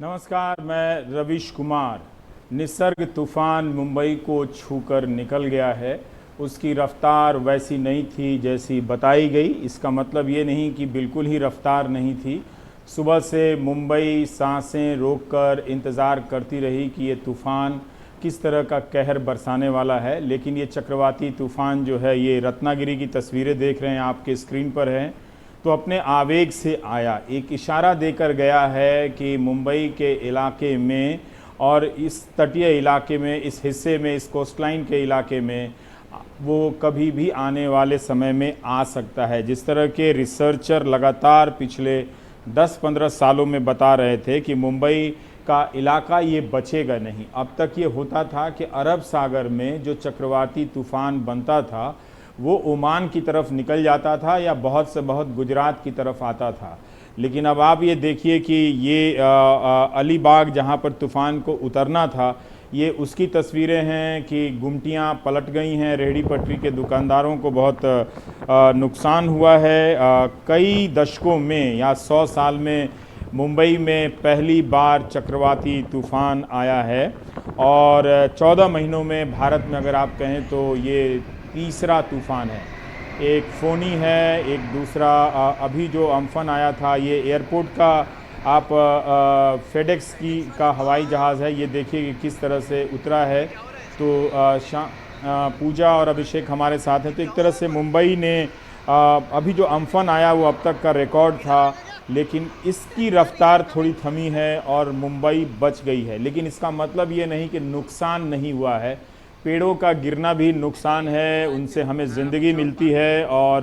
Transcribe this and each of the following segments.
नमस्कार, मैं रवीश कुमार। निसर्ग तूफान मुंबई को छूकर निकल गया है। उसकी रफ्तार वैसी नहीं थी जैसी बताई गई। इसका मतलब ये नहीं कि बिल्कुल ही रफ्तार नहीं थी। सुबह से मुंबई सांसें रोककर इंतज़ार करती रही कि ये तूफ़ान किस तरह का कहर बरसाने वाला है। लेकिन ये चक्रवाती तूफ़ान जो है, ये रत्नागिरी की तस्वीरें देख रहे हैं, आपके स्क्रीन पर हैं, तो अपने आवेग से आया, एक इशारा देकर गया है कि मुंबई के इलाके में और इस तटीय इलाके में, इस हिस्से में, इस कोस्टलाइन के इलाके में वो कभी भी आने वाले समय में आ सकता है। जिस तरह के रिसर्चर लगातार पिछले 10-15 सालों में बता रहे थे कि मुंबई का इलाका ये बचेगा नहीं। अब तक ये होता था कि अरब सागर में जो चक्रवाती तूफ़ान बनता था वो ओमान की तरफ निकल जाता था या बहुत से बहुत गुजरात की तरफ आता था। लेकिन अब आप ये देखिए कि ये अलीबाग जहाँ पर तूफ़ान को उतरना था, ये उसकी तस्वीरें हैं कि गुमटियाँ पलट गई हैं, रेहड़ी पटरी के दुकानदारों को बहुत नुकसान हुआ है। कई दशकों में या 100 साल में मुंबई में पहली बार चक्रवाती तूफ़ान आया है और 14 महीनों में भारत में अगर आप कहें तो ये तीसरा तूफ़ान है। एक फ़ोनी है, एक दूसरा अभी जो अम्फन आया था, ये एयरपोर्ट का आप फेडेक्स का हवाई जहाज़ है, ये देखिए कि किस तरह से उतरा है। तो पूजा और अभिषेक हमारे साथ हैं। तो एक तरह से मुंबई ने अभी जो अम्फन आया वो अब तक का रिकॉर्ड था, लेकिन इसकी रफ्तार थोड़ी थमी है और मुंबई बच गई है। लेकिन इसका मतलब ये नहीं कि नुकसान नहीं हुआ है। पेड़ों का गिरना भी नुकसान है, उनसे हमें ज़िंदगी मिलती है। और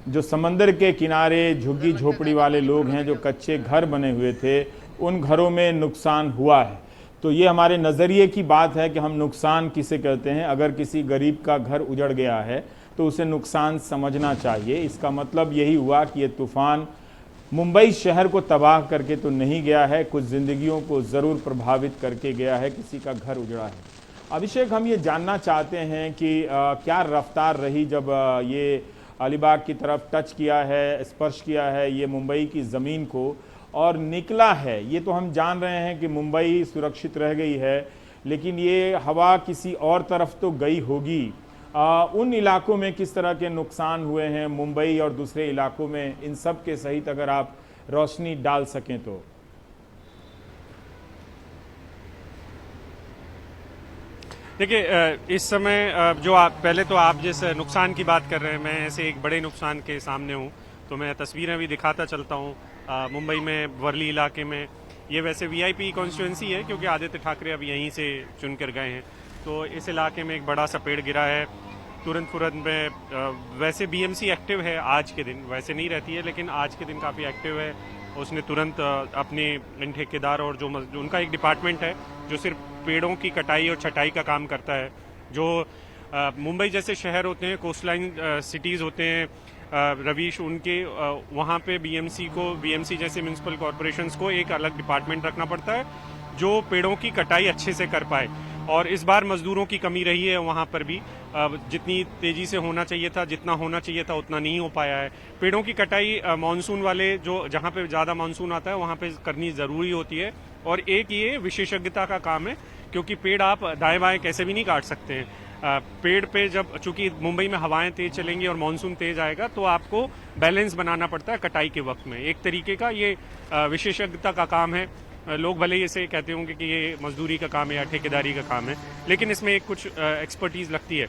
जो समंदर के किनारे झुग्गी झोपड़ी वाले लोग हैं, जो कच्चे घर बने हुए थे, उन घरों में नुकसान हुआ है। तो ये हमारे नज़रिए की बात है कि हम नुकसान किसे कहते हैं। अगर किसी गरीब का घर उजड़ गया है तो उसे नुकसान समझना चाहिए। इसका मतलब यही हुआ कि ये तूफ़ान मुंबई शहर को तबाह करके तो नहीं गया है, कुछ ज़िंदगियों को ज़रूर प्रभावित करके गया है, किसी का घर उजड़ा है। अभिषेक, हम ये जानना चाहते हैं कि क्या रफ्तार रही जब ये अलीबाग की तरफ टच किया है, स्पर्श किया है ये मुंबई की ज़मीन को और निकला है। ये तो हम जान रहे हैं कि मुंबई सुरक्षित रह गई है, लेकिन ये हवा किसी और तरफ तो गई होगी। उन इलाकों में किस तरह के नुकसान हुए हैं, मुंबई और दूसरे इलाकों में, इन सब के सहित अगर आप रोशनी डाल सकें तो। देखिए, इस समय जो आप पहले तो आप जिस नुकसान की बात कर रहे हैं, मैं ऐसे एक बड़े नुकसान के सामने हूँ, तो मैं तस्वीरें भी दिखाता चलता हूँ। मुंबई में वर्ली इलाके में, ये वैसे वीआईपी कॉन्स्टिट्यूंसी है क्योंकि आदित्य ठाकरे अब यहीं से चुन कर गए हैं। तो इस इलाके में एक बड़ा सा पेड़ गिरा है तुरंत में। वैसे बीएमसी एक्टिव है आज के दिन, वैसे नहीं रहती है लेकिन आज के दिन काफ़ी एक्टिव है। उसने तुरंत अपने इन ठेकेदार और जो उनका एक डिपार्टमेंट है जो सिर्फ पेड़ों की कटाई और छटाई का काम करता है। जो मुंबई जैसे शहर होते हैं, कोस्टलाइन सिटीज़ होते हैं रवीश, उनके वहाँ पे बीएमसी जैसे म्यूनसिपल कॉरपोरेशंस को एक अलग डिपार्टमेंट रखना पड़ता है जो पेड़ों की कटाई अच्छे से कर पाए। और इस बार मजदूरों की कमी रही है वहाँ पर भी। जितनी तेज़ी से होना चाहिए था, जितना होना चाहिए था उतना नहीं हो पाया है। पेड़ों की कटाई मानसून वाले जो जहाँ पे ज़्यादा मानसून आता है वहाँ पे करनी ज़रूरी होती है। और एक ये विशेषज्ञता का काम है क्योंकि पेड़ आप दाएं बाएं कैसे भी नहीं काट सकते हैं। पेड़ पे जब चूंकि मुंबई में हवाएं तेज चलेंगी और मानसून तेज आएगा तो आपको बैलेंस बनाना पड़ता है कटाई के वक्त में। एक तरीके का ये विशेषज्ञता का काम है। लोग भले ही इसे कहते होंगे कि ये मजदूरी का काम है या ठेकेदारी का काम है, लेकिन इसमें एक कुछ एक्सपर्टीज लगती है।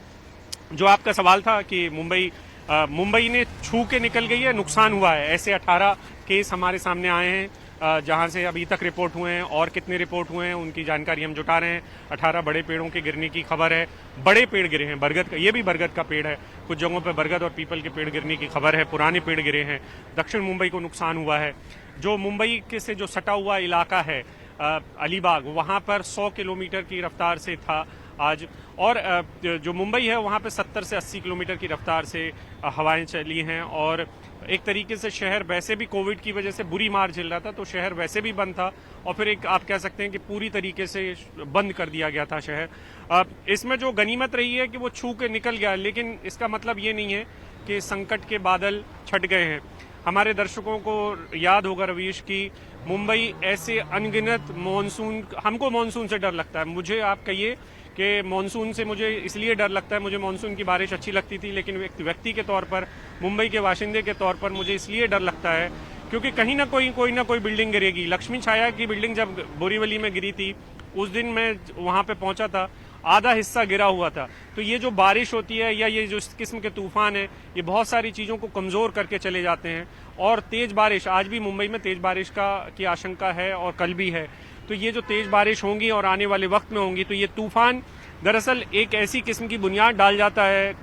जो आपका सवाल था कि मुंबई ने छू के निकल गई है, नुकसान हुआ है, ऐसे 18 केस हमारे सामने आए हैं जहां से अभी तक रिपोर्ट हुए हैं। और कितने रिपोर्ट हुए हैं उनकी जानकारी हम जुटा रहे हैं। 18 बड़े पेड़ों के गिरने की खबर है। बड़े पेड़ गिरे हैं, बरगद का, ये भी बरगद का पेड़ है। कुछ जगहों पर बरगद और पीपल के पेड़ गिरने की खबर है। पुराने पेड़ गिरे हैं। दक्षिण मुंबई को नुकसान हुआ है। जो मुंबई के से जो सटा हुआ इलाका है अलीबाग, वहां पर 100 किलोमीटर की रफ्तार से था आज। और जो मुंबई है वहाँ पे 70 से 80 किलोमीटर की रफ्तार से हवाएं चली हैं। और एक तरीके से शहर वैसे भी कोविड की वजह से बुरी मार झेल रहा था, तो शहर वैसे भी बंद था और फिर एक आप कह सकते हैं कि पूरी तरीके से बंद कर दिया गया था शहर। इसमें जो गनीमत रही है कि वो छू के निकल गया, लेकिन इसका मतलब ये नहीं है कि संकट के बादल छट गए हैं। हमारे दर्शकों को याद होगा रवीश की मुंबई ऐसे अनगिनत मॉनसून, हमको मॉनसून से डर लगता है। मुझे आप कहिए कि मॉनसून से मुझे इसलिए डर लगता है, मुझे मॉनसून की बारिश अच्छी लगती थी, लेकिन एक व्यक्ति के तौर पर, मुंबई के बाशिंदे के तौर पर मुझे इसलिए डर लगता है क्योंकि कहीं ना कोई बिल्डिंग गिरेगी। लक्ष्मी छाया की बिल्डिंग जब बोरीवली में गिरी थी, उस दिन मैं वहां पे पहुंचा था, आधा हिस्सा गिरा हुआ था। तो ये जो बारिश होती है या ये जो इस किस्म के तूफान है, ये बहुत सारी चीजों को कमजोर करके चले जाते हैं। और तेज बारिश, आज भी मुंबई में तेज बारिश की आशंका है और कल भी है। तो ये जो तेज बारिश होंगी और आने वाले वक्त में होंगी, तो ये तूफान दरअसल एक ऐसी किस्म की बुनियाद डाल जाता है,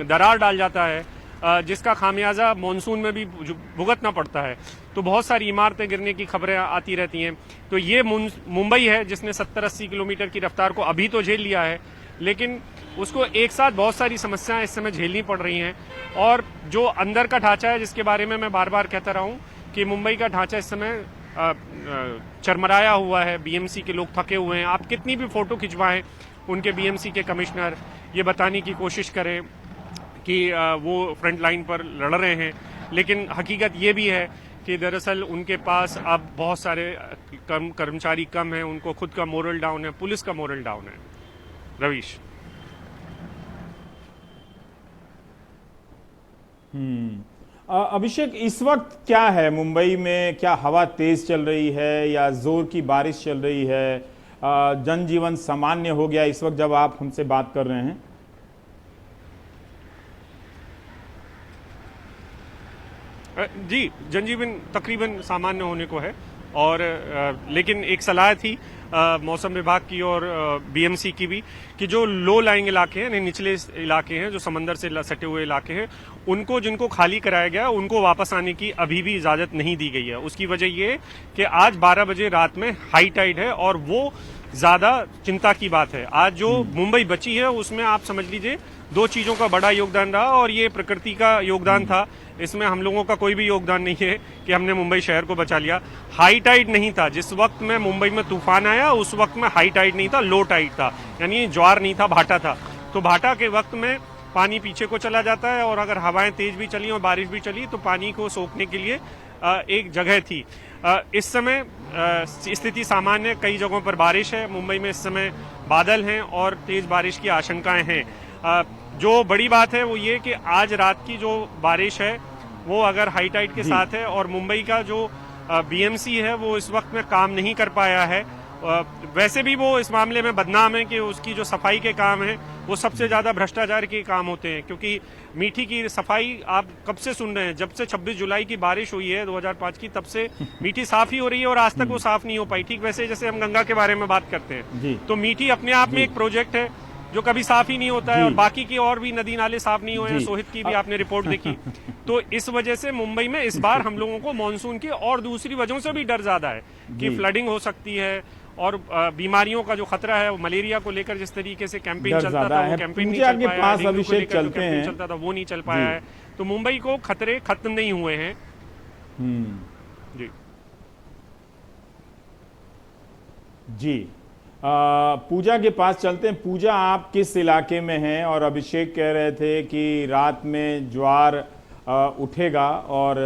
दरार डाल जाता है, जिसका खामियाजा मॉनसून में भी भुगतना पड़ता है। तो बहुत सारी इमारतें गिरने की खबरें आती रहती हैं। तो ये मुंबई है जिसने 70-80 किलोमीटर की रफ्तार को अभी तो झेल लिया है, लेकिन उसको एक साथ बहुत सारी समस्याएं इस समय झेलनी पड़ रही हैं। और जो अंदर का ढांचा है, जिसके बारे में मैं बार बार कहता रहा हूं कि मुंबई का ढांचा इस समय चरमराया हुआ है। बीएमसी के लोग थके हुए हैं। आप कितनी भी फोटो खिंचवाएं उनके, बीएमसी के कमिश्नर ये बताने की कोशिश करें कि वो फ्रंट लाइन पर लड़ रहे हैं, लेकिन हकीकत ये भी है कि दरअसल उनके पास अब बहुत सारे कर्मचारी कम हैं, उनको खुद का मोरल डाउन है, पुलिस का मोरल डाउन है। रवीश। अभिषेक, इस वक्त क्या है मुंबई में? क्या हवा तेज चल रही है या जोर की बारिश चल रही है? जनजीवन सामान्य हो गया इस वक्त जब आप हमसे बात कर रहे हैं? जी, जनजीवन तकरीबन सामान्य होने को है। और लेकिन एक सलाह थी मौसम विभाग की और बीएमसी की भी कि जो लो लाइंग इलाके हैं, निचले इलाके हैं, जो समंदर से सटे हुए इलाके हैं, उनको जिनको खाली कराया गया उनको वापस आने की अभी भी इजाजत नहीं दी गई है। उसकी वजह ये कि आज 12 बजे रात में हाई टाइड है और वो ज्यादा चिंता की बात है। आज जो मुंबई बची है उसमें आप समझ लीजिए दो चीजों का बड़ा योगदान रहा और ये प्रकृति का योगदान था। इसमें हम लोगों का कोई भी योगदान नहीं है कि हमने मुंबई शहर को बचा लिया। हाई टाइड नहीं था जिस वक्त में मुंबई में तूफान आया, उस वक्त में हाई टाइड नहीं था, लो टाइड था, यानी ज्वार नहीं था, भाटा था। तो भाटा के वक्त में पानी पीछे को चला जाता है और अगर हवाएं तेज भी चली और बारिश भी चली तो पानी को सोखने के लिए एक जगह थी। इस समय स्थिति सामान्य है, कई जगहों पर बारिश है। मुंबई में इस समय बादल हैं और तेज बारिश की आशंकाएं हैं। जो बड़ी बात है वो ये कि आज रात की जो बारिश है वो अगर हाई टाइड के साथ है और मुंबई का जो बीएमसी है वो इस वक्त में काम नहीं कर पाया है। वैसे भी वो इस मामले में बदनाम है कि उसकी जो सफाई के काम है वो सबसे ज्यादा भ्रष्टाचार के काम होते हैं, क्योंकि मीठी की सफाई आप कब से सुन रहे हैं? जब से 26 जुलाई की बारिश हुई है 2005 की, तब से मीठी साफ ही हो रही है और आज तक वो साफ नहीं हो पाई। ठीक वैसे जैसे हम गंगा के बारे में बात करते हैं, तो मीठी अपने आप में एक प्रोजेक्ट है जो कभी साफ ही नहीं होता है और बाकी की और भी नदी नाले साफ नहीं हुए हैं। सोहित की भी आपने रिपोर्ट देखी। तो इस वजह से मुंबई में इस बार हम लोगों को मानसून की और दूसरी वजहों से भी डर ज्यादा है कि फ्लडिंग हो सकती है और बीमारियों का जो खतरा है, मलेरिया को लेकर जिस तरीके से कैंपेन चलता था वो कैंपेन नहीं चल पाया, डेंगू को लेकर जो कैंपेन चलता था वो नहीं चल पाया है। तो मुंबई को खतरे खत्म नहीं हुए हैं। जी जी, पूजा के पास चलते हैं। पूजा, आप किस इलाके में हैं? और अभिषेक कह रहे थे कि रात में ज्वार उठेगा और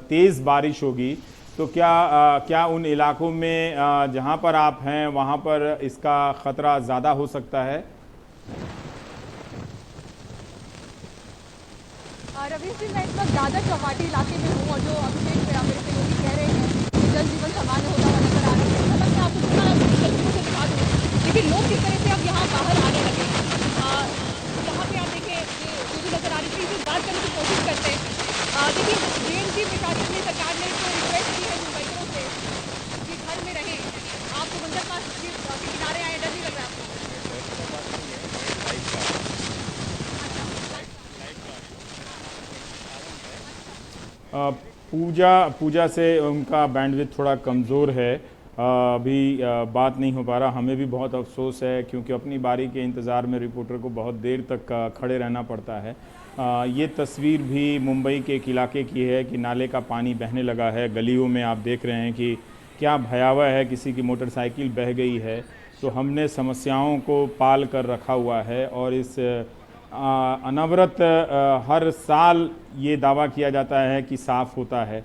तेज बारिश होगी, तो क्या उन इलाकों में जहां पर आप हैं वहां पर इसका खतरा ज्यादा हो सकता है? रवीश जी, मैं इस वक्त दादर चौपाटी इलाके में हूँ और जो अभिषेक मेरे सहयोगी कह रहे हैं कि जनजीवन सामान्य होता हुआ नजर आ रहा है, मतलब मैं आपको थोड़ा तस्वीरों से दिखा दूँ। लेकिन लोग किस तरह से अब यहाँ बाहर आने लगे। यहाँ पे आप देखें जो भी नजर आ रही थी, इसे बात करने की कोशिश करते हैं। देखिए, जेएनजी प्रशासन ने, सरकार ने तो रिक्वेस्ट की है मुंबईकरों से कि घर में रहें। आप समंदर पास के किनारे आए, डर नहीं लग रहा आपको? पूजा से उनका बैंडविड्थ थोड़ा कमज़ोर है, अभी बात नहीं हो पा रहा। हमें भी बहुत अफसोस है क्योंकि अपनी बारी के इंतज़ार में रिपोर्टर को बहुत देर तक खड़े रहना पड़ता है। ये तस्वीर भी मुंबई के एक इलाके की है कि नाले का पानी बहने लगा है। गलियों में आप देख रहे हैं कि क्या भयावह है, किसी की मोटरसाइकिल बह गई है। तो हमने समस्याओं को पाल कर रखा हुआ है और इस अनवरत हर साल ये दावा किया जाता है कि साफ़ होता है।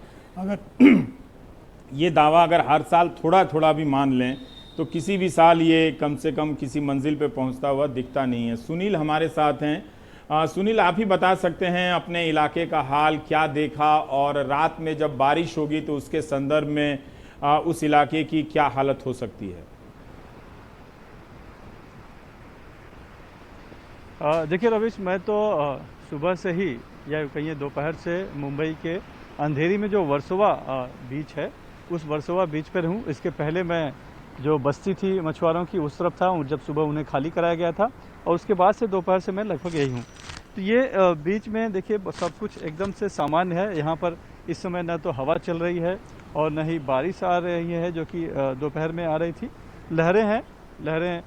ये दावा अगर हर साल थोड़ा थोड़ा भी मान लें तो किसी भी साल ये कम से कम किसी मंजिल पे पहुंचता हुआ दिखता नहीं है। सुनील हमारे साथ हैं। सुनील, आप ही बता सकते हैं अपने इलाके का हाल, क्या देखा, और रात में जब बारिश होगी तो उसके संदर्भ में उस इलाके की क्या हालत हो सकती है? देखिए रवीश, मैं तो सुबह से ही या कहिए दोपहर से मुंबई के अंधेरी में जो वर्सोवा बीच है उस वर्सोवा बीच पर हूँ। इसके पहले मैं जो बस्ती थी मछुआरों की उस तरफ था, जब सुबह उन्हें खाली कराया गया था, और उसके बाद से दोपहर से मैं लगभग यही हूँ। तो ये बीच में देखिए सब कुछ एकदम से सामान्य है। यहाँ पर इस समय न तो हवा चल रही है और न ही बारिश आ रही है जो कि दोपहर में आ रही थी। लहरें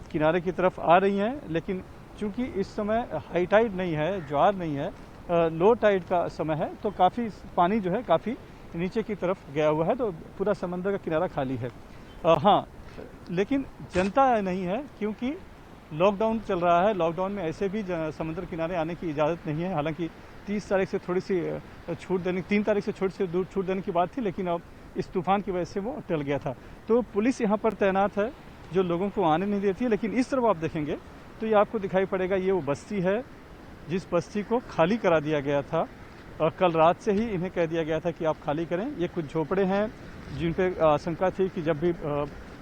किनारे की तरफ आ रही हैं, लेकिन चूँकि इस समय हाई टाइड नहीं है, ज्वार नहीं है, लो टाइड का समय है, तो काफ़ी पानी जो है काफ़ी नीचे की तरफ गया हुआ है, तो पूरा समंदर का किनारा खाली है। हाँ, लेकिन जनता नहीं है क्योंकि लॉकडाउन चल रहा है। लॉकडाउन में ऐसे भी समुद्र किनारे आने की इजाज़त नहीं है। हालांकि 30 तारीख से थोड़ी सी छूट देने, 3 तारीख से थोड़ी सी दूर छूट देने की बात थी, लेकिन अब इस तूफान की वजह से वो टल गया था। तो पुलिस यहाँ पर तैनात है जो लोगों को आने नहीं देती है। लेकिन इस तरफ आप देखेंगे तो ये आपको दिखाई पड़ेगा, ये वो बस्ती है जिस बस्ती को खाली करा दिया गया था। कल रात से ही इन्हें कह दिया गया था कि आप खाली करें। ये कुछ झोपड़े हैं जिन पे आशंका थी कि जब भी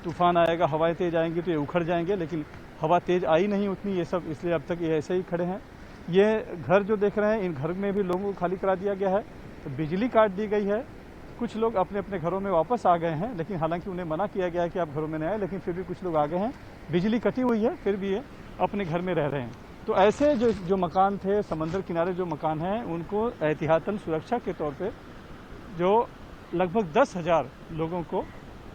तूफान आएगा, हवाएं तेज आएंगी तो ये उखड़ जाएंगे, लेकिन हवा तेज आई नहीं उतनी, ये सब इसलिए अब तक ये ऐसे ही खड़े हैं। ये घर जो देख रहे हैं, इन घर में भी लोगों को खाली करा दिया गया है। तो बिजली काट दी गई है। कुछ लोग अपने अपने घरों में वापस आ गए हैं, लेकिन हालांकि उन्हें मना किया गया है कि आप घरों में न आए, लेकिन फिर भी कुछ लोग आ गए हैं। बिजली कटी हुई है, फिर भी ये अपने घर में रह रहे हैं। तो ऐसे जो मकान थे, समंदर किनारे जो मकान हैं, उनको एहतियातन सुरक्षा के तौर पे जो लगभग 10,000 लोगों को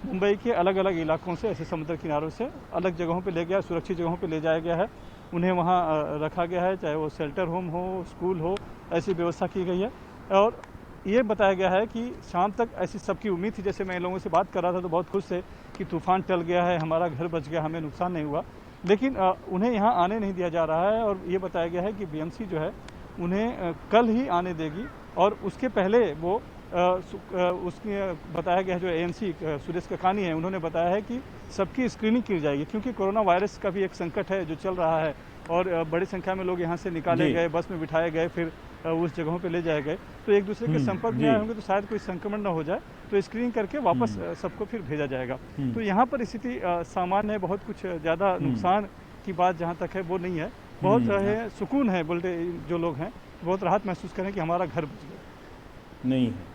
मुंबई के अलग अलग इलाकों से, ऐसे समुद्र किनारों से अलग जगहों पे ले गया, सुरक्षित जगहों पे ले जाया गया है। उन्हें वहाँ रखा गया है, चाहे वो शेल्टर होम हो, स्कूल हो, ऐसी व्यवस्था की गई है। और ये बताया गया है कि शाम तक ऐसी सबकी उम्मीद थी। जैसे मैं इन लोगों से बात कर रहा था तो बहुत खुश थे कि तूफान टल गया है, हमारा घर बच गया, हमें नुकसान नहीं हुआ, लेकिन उन्हें यहाँ आने नहीं दिया जा रहा है। और ये बताया गया है कि बीएमसी जो है उन्हें कल ही आने देगी, और उसके पहले वो उसके बताया गया है, जो एएनसी सुरेश ककानी है, उन्होंने बताया है कि सबकी स्क्रीनिंग की जाएगी, क्योंकि कोरोना वायरस का भी एक संकट है जो चल रहा है, और बड़ी संख्या में लोग यहाँ से निकाले गए, बस में बिठाए गए, फिर उस जगहों पे ले जाए गए। तो एक दूसरे के संपर्क में आए होंगे तो शायद कोई संक्रमण न हो जाए, तो स्क्रीनिंग करके वापस सबको फिर भेजा जाएगा। तो यहाँ पर स्थिति सामान्य है, बहुत कुछ ज़्यादा नुकसान की बात जहाँ तक है वो नहीं है। बहुत है सुकून है, बोलते जो लोग हैं बहुत राहत महसूस करें कि हमारा घर बच गया। नहीं है।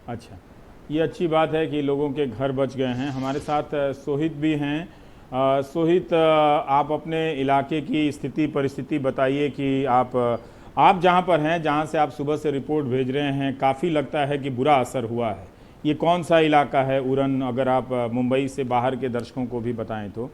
अच्छा, ये अच्छी बात है कि लोगों के घर बच गए हैं। हमारे साथ सोहित भी हैं। सोहित, आप अपने इलाके की स्थिति परिस्थिति बताइए कि आप जहां पर हैं, जहां से आप सुबह से रिपोर्ट भेज रहे हैं, काफ़ी लगता है कि बुरा असर हुआ है। ये कौन सा इलाका है उरन, अगर आप मुंबई से बाहर के दर्शकों को भी बताएं तो।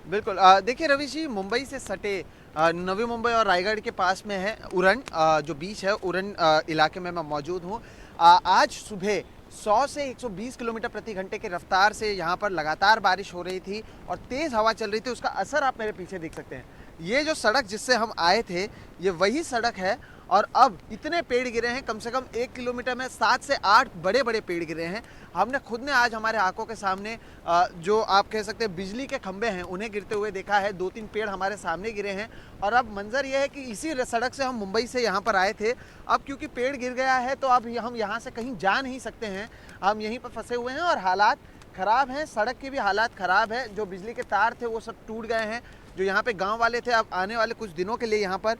बिल्कुल, देखिए रवि जी, मुंबई से सटे नवी मुंबई और रायगढ़ के पास में है उरन, जो बीच है उरन इलाके में मैं मौजूद हूँ। आज सुबह 100 से 120 किलोमीटर प्रति घंटे की रफ्तार से यहाँ पर लगातार बारिश हो रही थी और तेज़ हवा चल रही थी। उसका असर आप मेरे पीछे देख सकते हैं। ये जो सड़क जिससे हम आए थे, ये वही सड़क है, और अब इतने पेड़ गिरे हैं, कम से कम 1 किलोमीटर में 7 से 8 बड़े बड़े पेड़ गिरे हैं। हमने खुद ने आज हमारे आंखों के सामने जो आप कह सकते हैं बिजली के खंभे हैं उन्हें गिरते हुए देखा है। 2-3 पेड़ हमारे सामने गिरे हैं, और अब मंजर यह है कि इसी सड़क से हम मुंबई से यहाँ पर आए थे। अब क्योंकि पेड़ गिर गया है तो अब हम यहाँ से कहीं जा नहीं सकते हैं, हम यहीं पर फंसे हुए हैं और हालात ख़राब हैं। सड़क की भी हालात ख़राब है, जो बिजली के तार थे वो सब टूट गए हैं। जो यहाँ पे गांव वाले थे, अब आने वाले कुछ दिनों के लिए यहाँ पर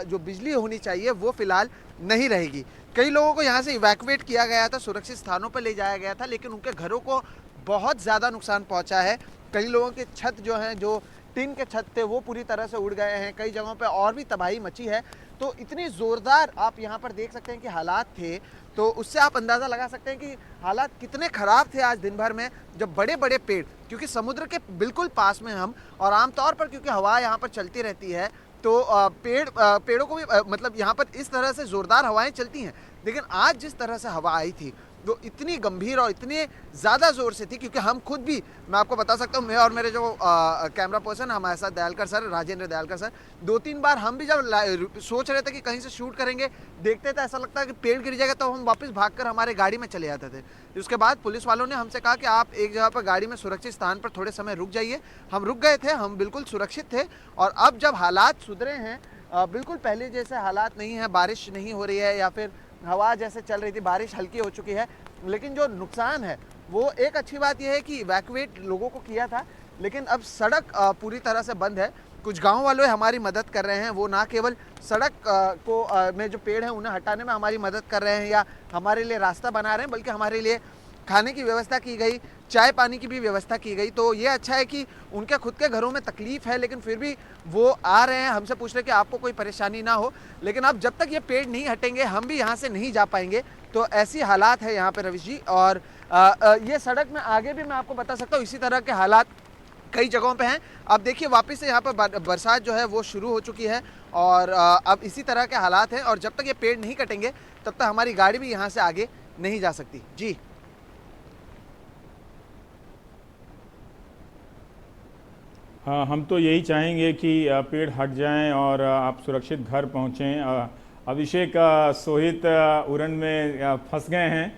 जो बिजली होनी चाहिए वो फिलहाल नहीं रहेगी। कई लोगों को यहाँ से इवैक्यूएट किया गया था, सुरक्षित स्थानों पर ले जाया गया था, लेकिन उनके घरों को बहुत ज़्यादा नुकसान पहुँचा है। कई लोगों के छत जो हैं, जो टिन के छत थे, वो पूरी तरह से उड़ गए हैं। कई जगहों पे और भी तबाही मची है। तो इतनी ज़ोरदार आप यहाँ पर देख सकते हैं कि हालात थे, तो उससे आप अंदाज़ा लगा सकते हैं कि हालात कितने ख़राब थे आज दिन भर में, जब बड़े बड़े पेड़, क्योंकि समुद्र के बिल्कुल पास में हम, और आमतौर पर क्योंकि हवा यहाँ पर चलती रहती है, तो पेड़ों को भी मतलब यहाँ पर इस तरह से ज़ोरदार हवाएं चलती हैं। लेकिन आज जिस तरह से हवा आई थी वो इतनी गंभीर और इतने ज़्यादा ज़ोर से थी, क्योंकि हम खुद भी, मैं आपको बता सकता हूँ, मैं और मेरे जो कैमरा पर्सन हमारे साथ दयालकर सर, राजेंद्र दयालकर सर, 2-3 बार हम भी जब सोच रहे थे कि कहीं से शूट करेंगे, देखते थे ऐसा लगता है कि पेड़ गिर जाएगा, तो हम वापस भागकर हमारे गाड़ी में चले जाते थे। उसके बाद पुलिस वालों ने हमसे कहा कि आप एक जगह पर गाड़ी में सुरक्षित स्थान पर थोड़े समय रुक जाइए। हम रुक गए थे, हम बिल्कुल सुरक्षित थे। और अब जब हालात सुधरे हैं, बिल्कुल पहले जैसे हालात नहीं है, बारिश नहीं हो रही है या फिर हवा जैसे चल रही थी, बारिश हल्की हो चुकी है, लेकिन जो नुकसान है वो, एक अच्छी बात यह है कि इवैक्यूएट लोगों को किया था, लेकिन अब सड़क पूरी तरह से बंद है। कुछ गांव वाले हमारी मदद कर रहे हैं, वो ना केवल सड़क में जो पेड़ हैं उन्हें हटाने में हमारी मदद कर रहे हैं या हमारे लिए रास्ता बना रहे हैं, बल्कि हमारे लिए खाने की व्यवस्था की गई, चाय पानी की भी व्यवस्था की गई। तो ये अच्छा है कि उनके खुद के घरों में तकलीफ है, लेकिन फिर भी वो आ रहे हैं, हमसे पूछ रहे हैं कि आपको कोई परेशानी ना हो। लेकिन अब जब तक ये पेड़ नहीं हटेंगे हम भी यहाँ से नहीं जा पाएंगे। तो ऐसी हालात है यहाँ पे रवीश जी। और ये सड़क में आगे भी मैं आपको बता सकता हूँ इसी तरह के हालात कई जगहों पे हैं। अब देखिए वापस से यहाँ पर बरसात जो है वो शुरू हो चुकी है और अब इसी तरह के हालात हैं, और जब तक ये पेड़ नहीं कटेंगे तब तक हमारी गाड़ी भी यहाँ से आगे नहीं जा सकती। जी हाँ, हम तो यही चाहेंगे कि पेड़ हट जाएं और आप सुरक्षित घर पहुंचें। अभिषेक सोहित उरण में फंस गए हैं।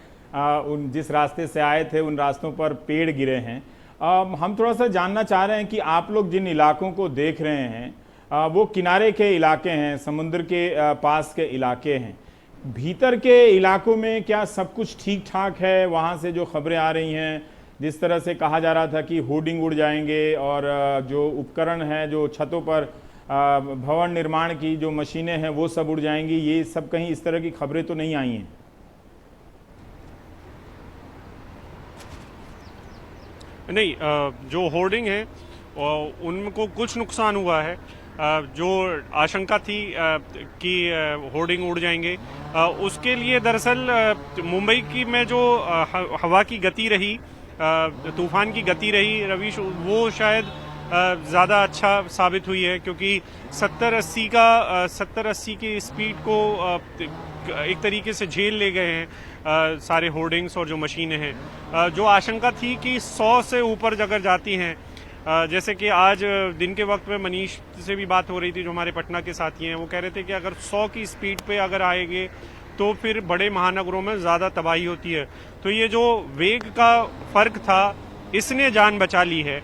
उन जिस रास्ते से आए थे उन रास्तों पर पेड़ गिरे हैं। हम थोड़ा सा जानना चाह रहे हैं कि आप लोग जिन इलाकों को देख रहे हैं वो किनारे के इलाके हैं, समुद्र के पास के इलाके हैं। भीतर के इलाकों में क्या सब कुछ ठीक ठाक है? वहाँ से जो खबरें आ रही हैं, जिस तरह से कहा जा रहा था कि होर्डिंग उड़ जाएंगे और जो उपकरण हैं, जो छतों पर भवन निर्माण की जो मशीनें हैं वो सब उड़ जाएंगी, ये सब कहीं इस तरह की खबरें तो नहीं आई हैं? नहीं, जो होर्डिंग है उनको कुछ नुकसान हुआ है। जो आशंका थी कि होर्डिंग उड़ जाएंगे, उसके लिए दरअसल मुंबई की में जो हवा की गति रही, तूफान की गति रही रवीश, वो शायद ज़्यादा अच्छा साबित हुई है, क्योंकि 70-80 की स्पीड को एक तरीके से झेल ले गए हैं सारे होर्डिंग्स और जो मशीनें हैं। जो आशंका थी कि 100 से ऊपर अगर जाती हैं, जैसे कि आज दिन के वक्त में मनीष से भी बात हो रही थी जो हमारे पटना के साथी हैं, वो कह रहे थे कि अगर 100 की स्पीड पे अगर आएंगे तो फिर बड़े महानगरों में ज़्यादा तबाही होती है। तो ये जो वेग का फ़र्क था इसने जान बचा ली है।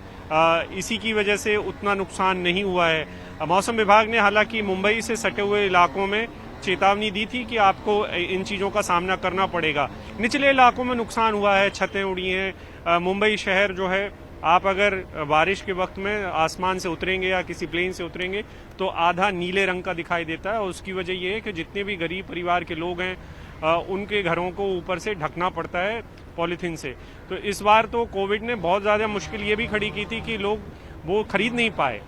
इसी की वजह से उतना नुकसान नहीं हुआ है। मौसम विभाग ने हालांकि मुंबई से सटे हुए इलाकों में चेतावनी दी थी कि आपको इन चीज़ों का सामना करना पड़ेगा। निचले इलाकों में नुकसान हुआ है, छतें उड़ी हैं। मुंबई शहर जो है, आप अगर बारिश के वक्त में आसमान से उतरेंगे या किसी प्लेन से उतरेंगे तो आधा नीले रंग का दिखाई देता है, और उसकी वजह यह है कि जितने भी गरीब परिवार के लोग हैं उनके घरों को ऊपर से ढकना पड़ता है पॉलीथीन से। तो इस बार तो कोविड ने बहुत ज़्यादा मुश्किल ये भी खड़ी की थी कि लोग वो खरीद नहीं पाए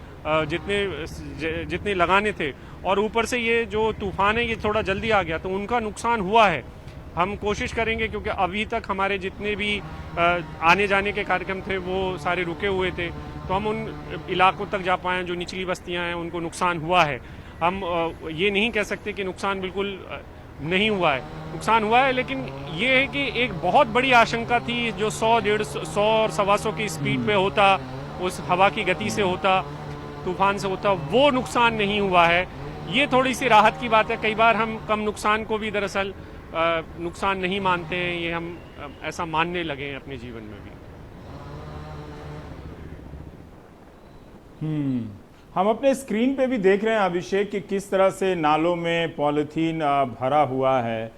जितने लगाने थे, और ऊपर से ये जो तूफान है ये थोड़ा जल्दी आ गया तो उनका नुकसान हुआ है। हम कोशिश करेंगे, क्योंकि अभी तक हमारे जितने भी आने जाने के कार्यक्रम थे वो सारे रुके हुए थे, तो हम उन इलाकों तक जा पाए जो निचली बस्तियां हैं उनको नुकसान हुआ है। हम ये नहीं कह सकते कि नुकसान बिल्कुल नहीं हुआ है, नुकसान हुआ है, लेकिन ये है कि एक बहुत बड़ी आशंका थी जो 100-150 और 125 की स्पीड पे होता, उस हवा की गति से होता, तूफान से होता, वो नुकसान नहीं हुआ है। ये थोड़ी सी राहत की बात है। कई बार हम कम नुकसान को भी दरअसल नुकसान नहीं मानते हैं, ये हम ऐसा मानने लगे हैं अपने जीवन में भी। हम अपने स्क्रीन पे भी देख रहे हैं अभिषेक कि किस तरह से नालों में पॉलीथीन भरा हुआ है।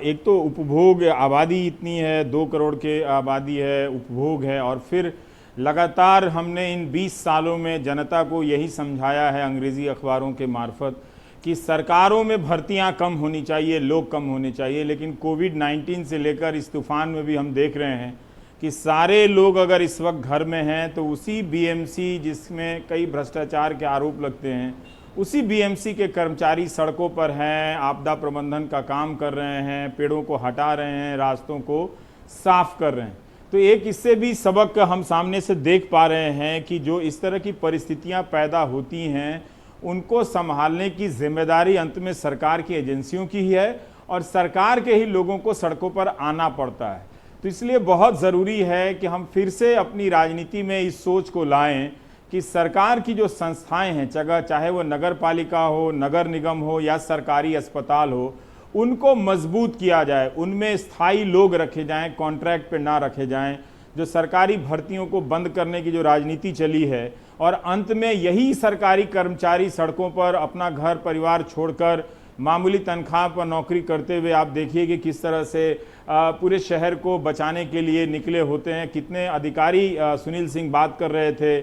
एक तो उपभोग, आबादी इतनी है, 2 करोड़ के आबादी है, उपभोग है, और फिर लगातार हमने इन 20 सालों में जनता को यही समझाया है अंग्रेज़ी अखबारों के मार्फत कि सरकारों में भर्तियां कम होनी चाहिए, लोग कम होने चाहिए। लेकिन कोविड-19 से लेकर इस तूफान में भी हम देख रहे हैं कि सारे लोग अगर इस वक्त घर में हैं तो उसी बीएमसी जिसमें कई भ्रष्टाचार के आरोप लगते हैं, उसी बीएमसी के कर्मचारी सड़कों पर हैं, आपदा प्रबंधन का काम कर रहे हैं, पेड़ों को हटा रहे हैं, रास्तों को साफ कर रहे हैं। तो एक इससे भी सबक हम सामने से देख पा रहे हैं कि जो इस तरह की परिस्थितियां पैदा होती हैं उनको संभालने की जिम्मेदारी अंत में सरकार की एजेंसियों की ही है, और सरकार के ही लोगों को सड़कों पर आना पड़ता है। तो इसलिए बहुत ज़रूरी है कि हम फिर से अपनी राजनीति में इस सोच को लाएं कि सरकार की जो संस्थाएं हैं, चाहे वो नगर पालिका हो, नगर निगम हो या सरकारी अस्पताल हो, उनको मजबूत किया जाए, उनमें स्थायी लोग रखे जाएं, कॉन्ट्रैक्ट पे ना रखे जाएं। जो सरकारी भर्तियों को बंद करने की जो राजनीति चली है और अंत में यही सरकारी कर्मचारी सड़कों पर अपना घर परिवार छोड़कर मामूली तनख्वाह पर नौकरी करते हुए आप देखिए कि किस तरह से पूरे शहर को बचाने के लिए निकले होते हैं। कितने अधिकारी, सुनील सिंह बात कर रहे थे,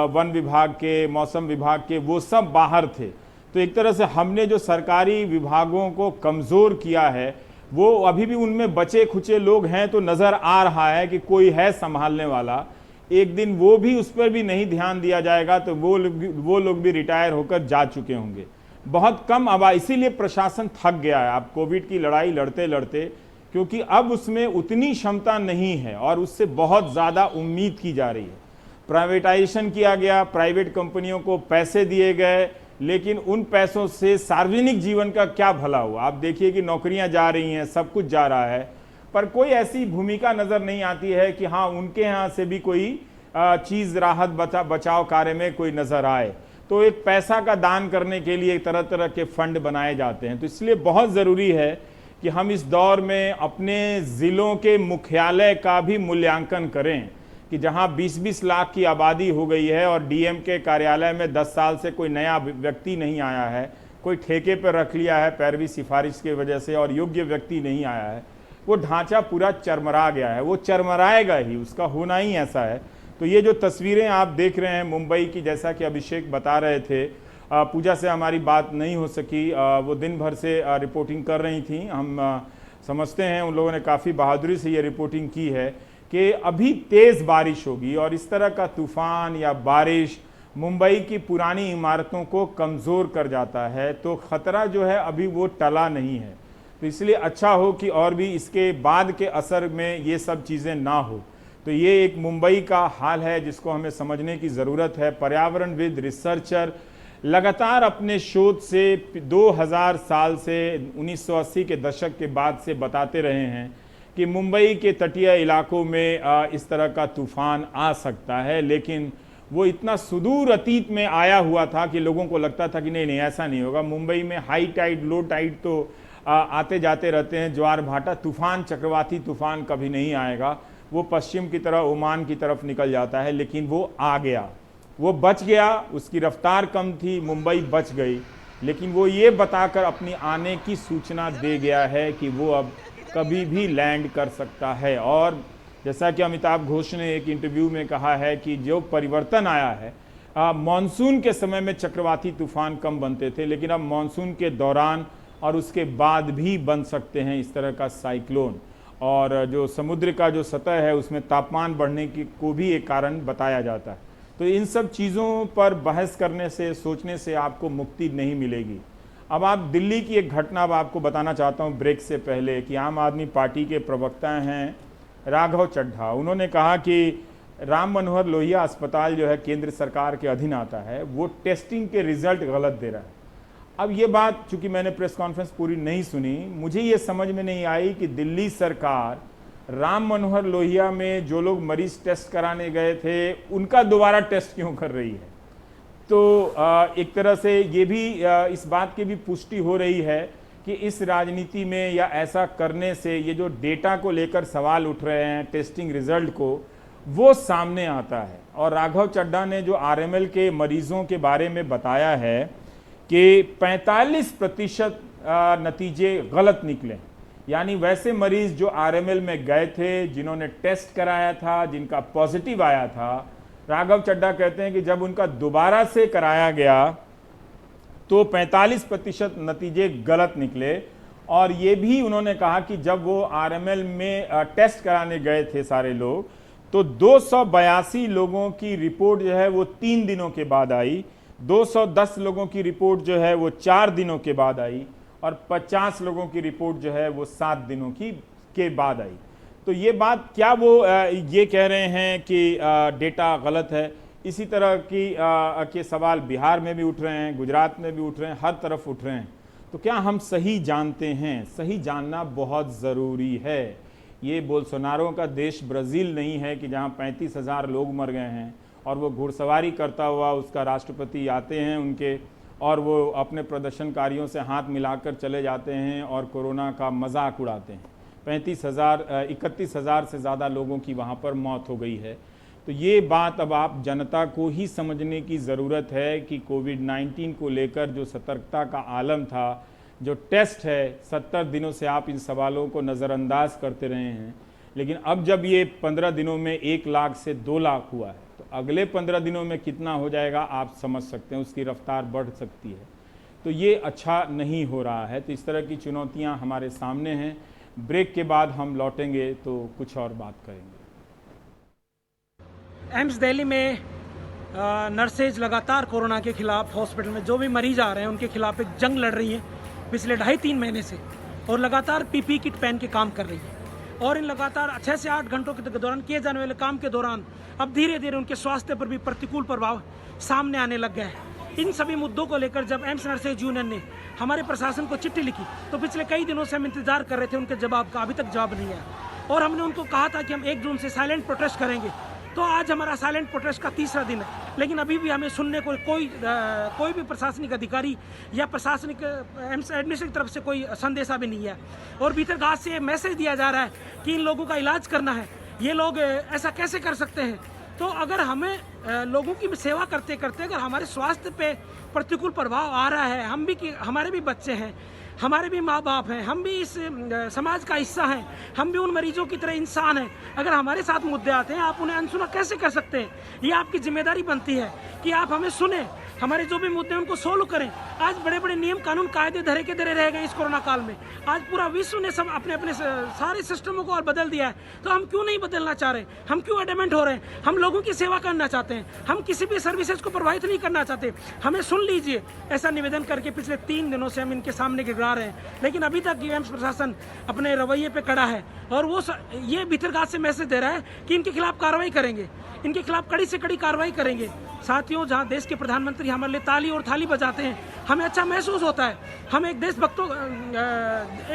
वन विभाग के, मौसम विभाग के, वो सब बाहर थे। तो एक तरह से हमने जो सरकारी विभागों को कमज़ोर किया है, वो अभी भी उनमें बचे खुचे लोग हैं तो नज़र आ रहा है कि कोई है संभालने वाला। एक दिन वो भी, उस पर भी नहीं ध्यान दिया जाएगा तो वो लोग भी रिटायर होकर जा चुके होंगे। बहुत कम आवाज़, इसीलिए प्रशासन थक गया है अब कोविड की लड़ाई लड़ते लड़ते, क्योंकि अब उसमें उतनी क्षमता नहीं है और उससे बहुत ज़्यादा उम्मीद की जा रही है। प्राइवेटाइजेशन किया गया, प्राइवेट कंपनियों को पैसे दिए गए, लेकिन उन पैसों से सार्वजनिक जीवन का क्या भला हुआ। आप देखिए कि नौकरियां जा रही हैं, सब कुछ जा रहा है, पर कोई ऐसी भूमिका नज़र नहीं आती है कि हाँ उनके यहाँ से भी कोई चीज़ राहत बचाव कार्य में कोई नज़र आए। तो एक पैसा का दान करने के लिए तरह तरह के फंड बनाए जाते हैं। तो इसलिए बहुत ज़रूरी है कि हम इस दौर में अपने ज़िलों के मुख्यालय का भी मूल्यांकन करें कि जहां 20-20 लाख की आबादी हो गई है और डीएम के कार्यालय में 10 साल से कोई नया व्यक्ति नहीं आया है, कोई ठेके पर रख लिया है पैरवी सिफारिश की वजह से और योग्य व्यक्ति नहीं आया है, वो ढांचा पूरा चरमरा गया है, वो चरमराएगा ही, उसका होना ही ऐसा है। तो ये जो तस्वीरें आप देख रहे हैं मुंबई की, जैसा कि अभिषेक बता रहे थे, पूजा से हमारी बात नहीं हो सकी, वो दिन भर से रिपोर्टिंग कर रही थी। हम समझते हैं उन लोगों ने काफ़ी बहादुरी से ये रिपोर्टिंग की है कि अभी तेज़ बारिश होगी और इस तरह का तूफान या बारिश मुंबई की पुरानी इमारतों को कमज़ोर कर जाता है। तो ख़तरा जो है अभी वो टला नहीं है। तो इसलिए अच्छा हो कि और भी इसके बाद के असर में ये सब चीज़ें ना हो। तो ये एक मुंबई का हाल है जिसको हमें समझने की ज़रूरत है। पर्यावरणविद, रिसर्चर लगातार अपने शोध से 2000 साल से 1980 के दशक के बाद से बताते रहे हैं कि मुंबई के तटीय इलाकों में इस तरह का तूफान आ सकता है, लेकिन वो इतना सुदूर अतीत में आया हुआ था कि लोगों को लगता था कि नहीं नहीं ऐसा नहीं होगा। मुंबई में हाई टाइड, लो टाइड तो आते जाते रहते हैं, ज्वार भाटा, तूफान, चक्रवाती तूफान कभी नहीं आएगा। वो पश्चिम की तरफ, ओमान की तरफ निकल जाता है, लेकिन वो आ गया, वो बच गया। उसकी रफ्तार कम थी, मुंबई बच गई, लेकिन वो ये बताकर अपनी आने की सूचना दे गया है कि वो अब कभी भी लैंड कर सकता है। और जैसा कि अमिताभ घोष ने एक इंटरव्यू में कहा है कि जो परिवर्तन आया है, मॉनसून के समय में चक्रवाती तूफान कम बनते थे, लेकिन अब मॉनसून के दौरान और उसके बाद भी बन सकते हैं इस तरह का साइक्लोन। और जो समुद्र का जो सतह है उसमें तापमान बढ़ने की को भी एक कारण बताया जाता है। तो इन सब चीज़ों पर बहस करने से, सोचने से आपको मुक्ति नहीं मिलेगी। अब आप दिल्ली की एक घटना अब आपको बताना चाहता हूं ब्रेक से पहले कि आम आदमी पार्टी के प्रवक्ता हैं राघव चड्ढा, उन्होंने कहा कि राम मनोहर लोहिया अस्पताल जो है केंद्र सरकार के अधीन आता है, वो टेस्टिंग के रिजल्ट गलत दे रहा है। अब ये बात, चूंकि मैंने प्रेस कॉन्फ्रेंस पूरी नहीं सुनी, मुझे ये समझ में नहीं आई कि दिल्ली सरकार राम मनोहर लोहिया में जो लोग मरीज टेस्ट कराने गए थे उनका दोबारा टेस्ट क्यों कर रही है। तो एक तरह से ये भी इस बात की भी पुष्टि हो रही है कि इस राजनीति में या ऐसा करने से ये जो डेटा को लेकर सवाल उठ रहे हैं, टेस्टिंग रिजल्ट को, वो सामने आता है। और राघव चड्ढा ने जो आरएमएल के मरीजों के बारे में बताया है कि 45% नतीजे गलत निकले, यानी वैसे मरीज जो आरएमएल में गए थे, जिन्होंने टेस्ट कराया था, जिनका पॉजिटिव आया था, राघव चड्ढा कहते हैं कि जब उनका दोबारा से कराया गया तो 45% नतीजे गलत निकले। और ये भी उन्होंने कहा कि जब वो आरएमएल में टेस्ट कराने गए थे सारे लोग, तो 282 लोगों की रिपोर्ट जो है वो 3 दिनों के बाद आई, 210 लोगों की रिपोर्ट जो है वो 4 दिनों के बाद आई, और 50 लोगों की रिपोर्ट जो है वो 7 दिनों के बाद आई। तो ये बात, क्या वो ये कह रहे हैं कि डेटा गलत है? इसी तरह की के सवाल बिहार में भी उठ रहे हैं, गुजरात में भी उठ रहे हैं, हर तरफ उठ रहे हैं। तो क्या हम सही जानते हैं? सही जानना बहुत ज़रूरी है। ये बोल्सोनारो का देश ब्राज़ील नहीं है कि जहाँ 35,000 लोग मर गए हैं और वो घुड़सवारी करता हुआ उसका राष्ट्रपति आते हैं उनके, और वो अपने प्रदर्शनकारियों से हाथ मिलाकर चले जाते हैं और कोरोना का मजाक उड़ाते हैं। 31,000 से ज़्यादा लोगों की वहाँ पर मौत हो गई है। तो ये बात अब आप जनता को ही समझने की ज़रूरत है कि कोविड-19 को लेकर जो सतर्कता का आलम था, जो टेस्ट है, 70 दिनों से आप इन सवालों को नज़रअंदाज करते रहे हैं, लेकिन अब जब ये 15 दिनों में 1 लाख से 2 लाख हुआ है, तो अगले 15 दिनों में कितना हो जाएगा आप समझ सकते हैं, उसकी रफ्तार बढ़ सकती है। तो ये अच्छा नहीं हो रहा है। तो इस तरह की चुनौतियां हमारे सामने हैं। ब्रेक के बाद हम लौटेंगे तो कुछ और बात करेंगे। एम्स दिल्ली में नर्सेज लगातार कोरोना के खिलाफ हॉस्पिटल में जो भी मरीज आ रहे हैं उनके खिलाफ एक जंग लड़ रही हैं पिछले 2.5-3 महीने से, और लगातार पीपी किट पहन के काम कर रही है। और इन लगातार 6 से 8 घंटों के दौरान किए जाने वाले काम के दौरान अब धीरे धीरे उनके स्वास्थ्य पर भी प्रतिकूल प्रभाव सामने आने लग गया है। इन सभी मुद्दों को लेकर जब एम्स नर्सेज यूनियन ने हमारे प्रशासन को चिट्ठी लिखी तो पिछले कई दिनों से हम इंतजार कर रहे थे उनके जवाब का, अभी तक जवाब नहीं आया। और हमने उनको कहा था कि हम 1 जून से साइलेंट प्रोटेस्ट करेंगे। तो आज हमारा साइलेंट प्रोटेस्ट का 3रा दिन है, लेकिन अभी भी हमें सुनने को कोई भी प्रशासनिक अधिकारी या प्रशासनिक एम्स एडमिनिस्ट्रेशन की तरफ से कोई संदेशा भी नहीं है। और भीतरघात से मैसेज दिया जा रहा है कि इन लोगों का इलाज करना है। ये लोग ऐसा कैसे कर सकते हैं? तो अगर हमें लोगों की सेवा करते करते अगर हमारे स्वास्थ्य पे प्रतिकूल प्रभाव आ रहा है, हमारे भी बच्चे हैं, हमारे भी माँ बाप हैं, हम भी इस समाज का हिस्सा हैं, हम भी उन मरीजों की तरह इंसान हैं। अगर हमारे साथ मुद्दे आते हैं आप उन्हें अनसुना कैसे कर सकते हैं? ये आपकी जिम्मेदारी बनती है कि आप हमें सुने, हमारे जो भी मुद्दे हैं उनको सोल्व करें। आज बड़े बड़े नियम कानून कायदे धरे के धरे रह गए इस कोरोना काल में। आज पूरा विश्व ने सब अपने अपने सारे सिस्टमों को और बदल दिया है, तो हम क्यों नहीं बदलना चाह रहे? हम क्यों एडमेंट हो रहे हैं? हम लोगों की सेवा करना चाहते हैं, हम किसी भी सर्विसेज को प्रभावित नहीं करना चाहते। हमें सुन लीजिए, ऐसा निवेदन करके पिछले 3 दिनों से हम इनके सामने गिरा रहे हैं, लेकिन अभी तक एम्स प्रशासन अपने रवैये पे खड़ा है और वो ये भीतरघात से मैसेज दे रहा है कि इनके खिलाफ कार्रवाई करेंगे, इनके खिलाफ कड़ी से कड़ी कार्रवाई करेंगे। साथियों, जहां देश के प्रधानमंत्री हमारे लिए ताली और थाली बजाते हैं, हमें अच्छा महसूस होता है। हम एक देशभक्तों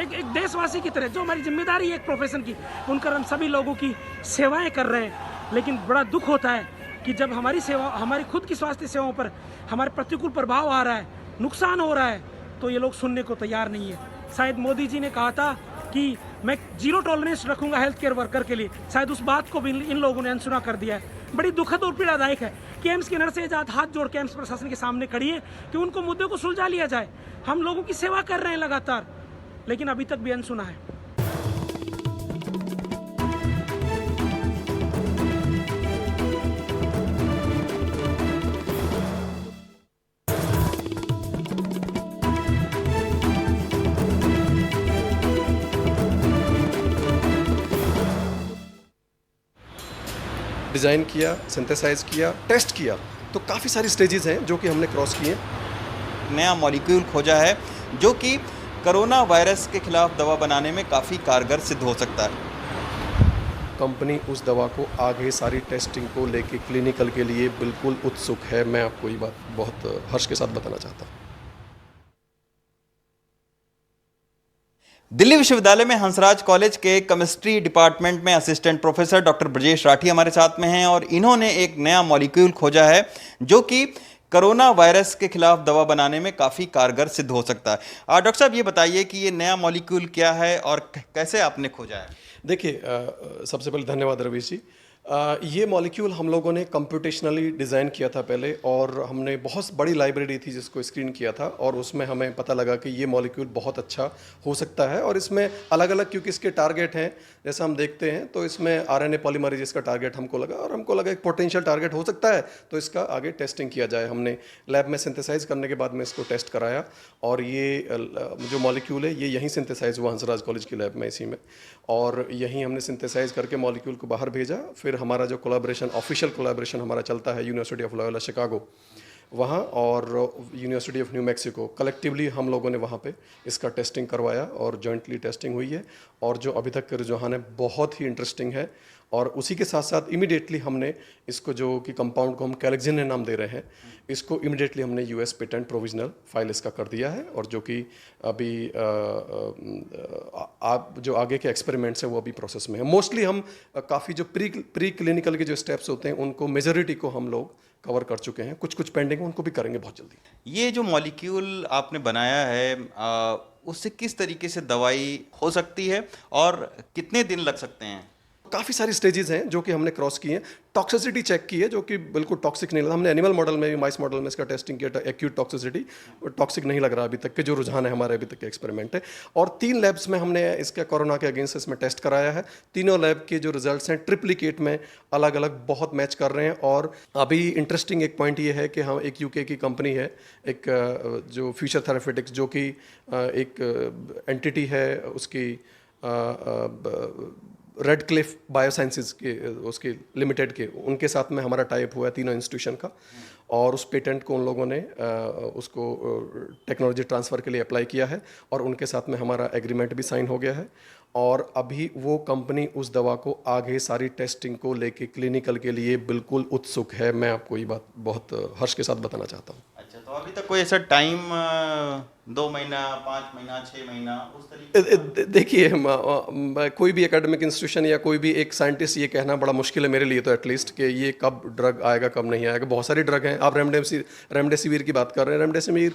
एक देशवासी की तरह, जो हमारी जिम्मेदारी है एक प्रोफेशन की, उनकर हम सभी लोगों की सेवाएं कर रहे हैं। लेकिन बड़ा दुख होता है कि जब हमारी खुद की स्वास्थ्य सेवाओं पर हमारे प्रतिकूल प्रभाव आ रहा है, नुकसान हो रहा है, तो ये लोग सुनने को तैयार नहीं है। शायद मोदी जी ने कहा था कि मैं 0 टॉलरेंस रखूंगा हेल्थ केयर वर्कर के लिए, शायद उस बात को भी इन लोगों ने अनसुना कर दिया है। बड़ी दुखद और पीड़ादायक है कि एम्स की नर्सेज आज हाथ जोड़ के एम्स प्रशासन के सामने खड़ी है कि उनको मुद्दे को सुलझा लिया जाए। हम लोगों की सेवा कर रहे हैं लगातार, लेकिन अभी तक भी अनसुना है। डिज़ाइन किया, सिंथेसाइज किया, टेस्ट किया, तो काफ़ी सारी स्टेजेस हैं जो कि हमने क्रॉस किए। नया मॉलिक्यूल खोजा है जो कि कोरोना वायरस के खिलाफ दवा बनाने में काफ़ी कारगर सिद्ध हो सकता है। कंपनी उस दवा को आगे सारी टेस्टिंग को लेके क्लिनिकल के लिए बिल्कुल उत्सुक है। मैं आपको ये बात बहुत हर्ष के साथ बताना चाहता हूँ। दिल्ली विश्वविद्यालय में हंसराज कॉलेज के केमिस्ट्री डिपार्टमेंट में assistant professor doctor Brajesh Rathi हमारे साथ में हैं और इन्होंने एक नया मॉलिक्यूल खोजा है जो कि कोरोना वायरस के खिलाफ दवा बनाने में काफ़ी कारगर सिद्ध हो सकता है। डॉक्टर साहब, ये बताइए कि ये नया मॉलिक्यूल क्या है और कैसे आपने खोजा है? देखिए, सबसे पहले धन्यवाद रवीश जी। ये मॉलिक्यूल हम लोगों ने कंप्यूटेशनली डिज़ाइन किया था पहले, और हमने बहुत बड़ी लाइब्रेरी थी जिसको स्क्रीन किया था, और उसमें हमें पता लगा कि ये मॉलिक्यूल बहुत अच्छा हो सकता है। और इसमें अलग अलग, क्योंकि इसके टारगेट हैं जैसा हम देखते हैं, तो इसमें आरएनए पॉलीमरेज का टारगेट हमको लगा, और हमको लगा एक पोटेंशियल टारगेट हो सकता है, तो इसका आगे टेस्टिंग किया जाए। हमने लैब में सिंथेसाइज करने के बाद में इसको टेस्ट कराया, और ये जो मॉलिक्यूल है ये यहीं सिंथेसाइज हुआ हंसराज कॉलेज की लैब में, इसी में, और यहीं हमने सिंथेसाइज करके मॉलिक्यूल को बाहर भेजा। फिर हमारा जो कोलैबोरेशन, ऑफिशियल कोलैबोरेशन हमारा चलता है यूनिवर्सिटी ऑफ लोयोला शिकागो, वहाँ और university of new Mexico, collectively हम लोगों ने वहाँ पे इसका टेस्टिंग करवाया और जॉइंटली टेस्टिंग हुई है। और जो अभी तक के रुझान है बहुत ही इंटरेस्टिंग है, और उसी के साथ साथ इमीडिएटली हमने इसको जो कि कंपाउंड को हम कैलेक्सिन नाम दे रहे हैं, इसको इमीडिएटली हमने यूएस पेटेंट प्रोविजनल फाइल इसका कर दिया है, और जो कि अभी आप जो आगे के एक्सपेरिमेंट्स हैं वो अभी प्रोसेस में है। मोस्टली हम काफ़ी जो प्री क्लिनिकल के जो स्टेप्स होते हैं उनको मेजॉरिटी को हम लोग कवर कर चुके हैं, कुछ पेंडिंग है उनको भी करेंगे बहुत जल्दी। ये जो मॉलिक्यूल आपने बनाया है उससे किस तरीके से दवाई हो सकती है और कितने दिन लग सकते हैं? काफ़ी सारी स्टेजेस हैं जो कि हमने क्रॉस की हैं। टॉक्सिसिटी चेक की है जो कि बिल्कुल टॉक्सिक नहीं लगा। हमने एनिमल मॉडल में भी, माइस मॉडल में इसका टेस्टिंग किया था, एक्यूट टॉक्सिसिटी, टॉक्सिक नहीं लग रहा अभी तक के जो रुझान है हमारे अभी तक के एक्सपेरिमेंट है। और 3 लैब्स में हमने इसका कोरोना के अगेंस्ट इसमें टेस्ट कराया है। तीनों लैब के जो रिजल्ट्स हैं ट्रिप्लिकेट में अलग अलग बहुत मैच कर रहे हैं। और अभी इंटरेस्टिंग एक पॉइंट ये है कि हम एक यूके की कंपनी है, एक जो फ्यूचर थेरापेटिक्स, जो कि एक एंटिटी है उसकी रेड क्लिफ बायोसाइंसेस के उसके लिमिटेड के, उनके साथ में हमारा टाइप हुआ है तीनों इंस्टीट्यूशन का। और उस पेटेंट को उन लोगों ने उसको टेक्नोलॉजी ट्रांसफ़र के लिए अप्लाई किया है और उनके साथ में हमारा एग्रीमेंट भी साइन हो गया है। और अभी वो कंपनी उस दवा को आगे सारी टेस्टिंग को लेके क्लिनिकल के लिए बिल्कुल उत्सुक है। मैं आपको ये बात बहुत हर्ष के साथ बताना चाहता हूँ। अच्छा, तो अभी तक कोई ऐसा टाइम 2 महीना, 5 महीना, 6 महीना उस तरीके? देखिए, कोई भी एकेडमिक इंस्टीट्यूशन या कोई भी एक साइंटिस्ट ये कहना बड़ा मुश्किल है मेरे लिए तो एटलीस्ट, कि ये कब ड्रग आएगा कब नहीं आएगा। बहुत सारी ड्रग हैं। आप रेमडेसिविर की बात कर रहे हैं। रेमडेसिविर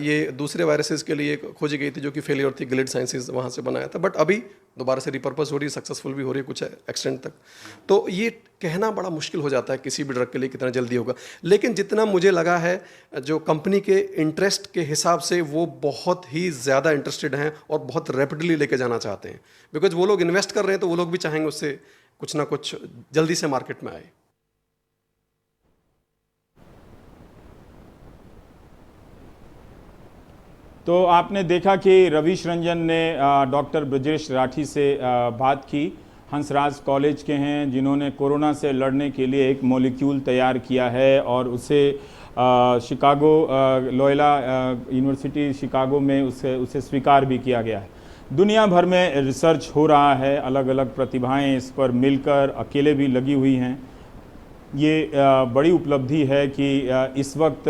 ये दूसरे वायरसेस के लिए खोजी गई थी जो कि फेलियर थी, गिलिड साइंसेज वहाँ से बनाया था, बट अभी दोबारा से रिपर्पस हो रही है, सक्सेसफुल भी हो रही है कुछ एक्सटेंट तक। तो ये कहना बड़ा मुश्किल हो जाता है किसी भी ड्रग के लिए कितना जल्दी होगा। लेकिन जितना मुझे लगा है जो कंपनी के इंटरेस्ट के हिसाब से वो बहुत ही ज़्यादा इंटरेस्टेड हैं और बहुत रैपिडली लेके जाना चाहते हैं, बिकॉज वो लोग इन्वेस्ट कर रहे हैं तो वो लोग भी चाहेंगे उससे कुछ ना कुछ जल्दी से मार्केट में आए। तो आपने देखा कि रवीश रंजन ने डॉक्टर ब्रजेश राठी से बात की। हंसराज कॉलेज के हैं जिन्होंने कोरोना से लड़ने के लिए एक मॉलिक्यूल तैयार किया है और उसे शिकागो लोयला यूनिवर्सिटी शिकागो में उसे स्वीकार भी किया गया है। दुनिया भर में रिसर्च हो रहा है, अलग अलग प्रतिभाएं इस पर मिलकर अकेले भी लगी हुई हैं। ये बड़ी उपलब्धि है कि इस वक्त